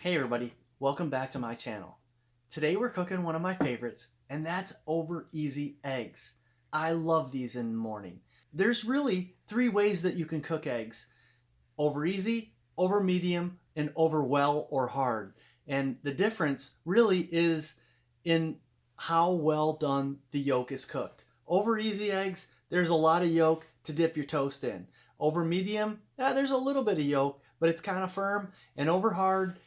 Hey everybody, welcome back to my channel. Today we're cooking one of my favorites, and that's over easy eggs. I love these in the morning. There's really three ways that you can cook eggs: over easy, over medium, and over well or hard. And the difference really is in how well done the yolk is cooked. Over easy eggs, there's a lot of yolk to dip your toast in. Over medium, there's a little bit of yolk, but it's kind of firm. And over hard,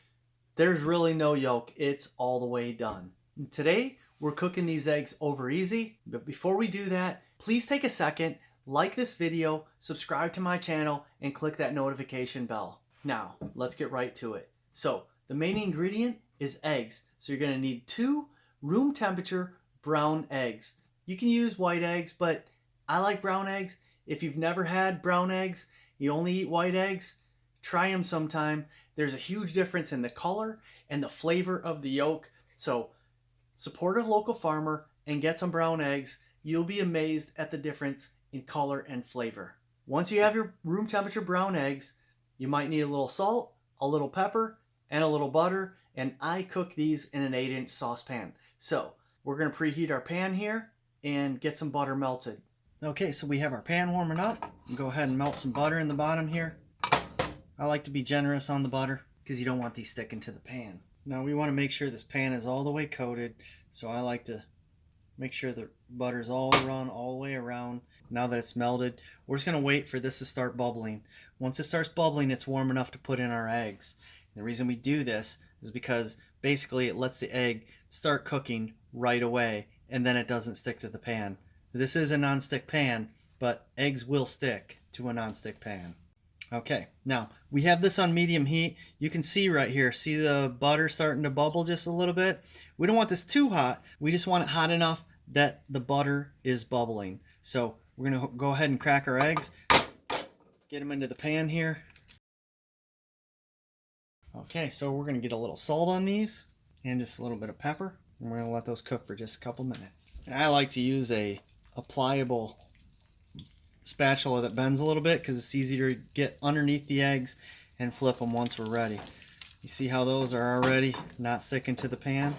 there's really no yolk. It's all the way done. And today, we're cooking these eggs over easy. But before we do that, please take a second, like this video, subscribe to my channel, and click that notification bell. Now, let's get right to it. So, the main ingredient is eggs. So you're going to need 2 room temperature brown eggs. You can use white eggs, but I like brown eggs. If you've never had brown eggs, you only eat white eggs, try them sometime. There's a huge difference in the color and the flavor of the yolk. So support a local farmer and get some brown eggs. You'll be amazed at the difference in color and flavor. Once you have your room temperature brown eggs, you might need a little salt, a little pepper, and a little butter. And I cook these in an 8-inch saucepan. So we're going to preheat our pan here and get some butter melted. Okay, so we have our pan warming up. Go ahead and melt some butter in the bottom here. I like to be generous on the butter because you don't want these sticking to the pan. Now we want to make sure this pan is all the way coated, so I like to make sure the butter's all run all the way around. Now that it's melted, we're just going to wait for this to start bubbling. Once it starts bubbling, it's warm enough to put in our eggs. And the reason we do this is because basically it lets the egg start cooking right away, and then it doesn't stick to the pan. This is a non-stick pan, but eggs will stick to a non-stick pan. Okay, now we have this on medium heat. You can see right here, see the butter starting to bubble just a little bit. We don't want this too hot. We just want it hot enough that the butter is bubbling. So we're going to go ahead and crack our eggs. Get them into the pan here. Okay, so we're going to get a little salt on these and just a little bit of pepper. And we're going to let those cook for just a couple minutes. And I like to use a pliable spatula that bends a little bit because it's easier to get underneath the eggs and flip them once we're ready. You see how those are already not sticking to the pan?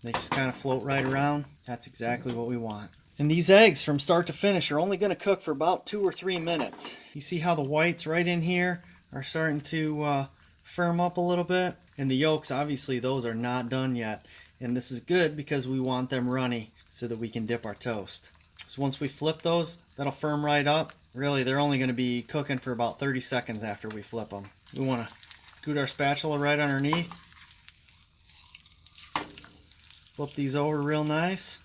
They just kind of float right around. That's exactly what we want. And these eggs from start to finish are only going to cook for about 2 or 3 minutes. You see how the whites right in here are starting to firm up a little bit? And the yolks, obviously, those are not done yet. And this is good because we want them runny so that we can dip our toast. So once we flip those, that'll firm right up. Really, they're only going to be cooking for about 30 seconds after we flip them. We want to scoot our spatula right underneath. Flip these over real nice.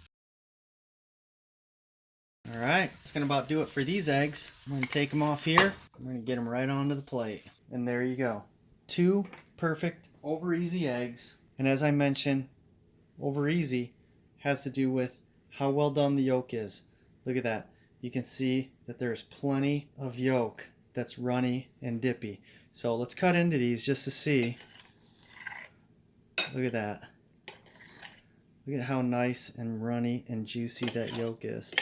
Alright, that's going to about do it for these eggs. I'm going to take them off here. I'm going to get them right onto the plate. And there you go. 2 perfect over easy eggs. And as I mentioned, over easy has to do with how well done the yolk is. Look at that. You can see that there's plenty of yolk that's runny and dippy. So let's cut into these just to see. Look at that. Look at how nice and runny and juicy that yolk is.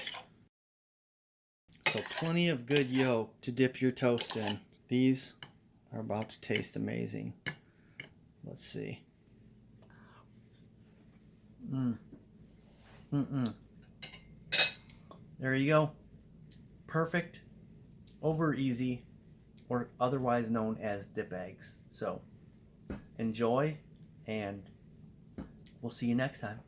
So plenty of good yolk to dip your toast in. These are about to taste amazing. Let's see. There you go. Perfect, over easy, or otherwise known as dip eggs. So enjoy, and we'll see you next time.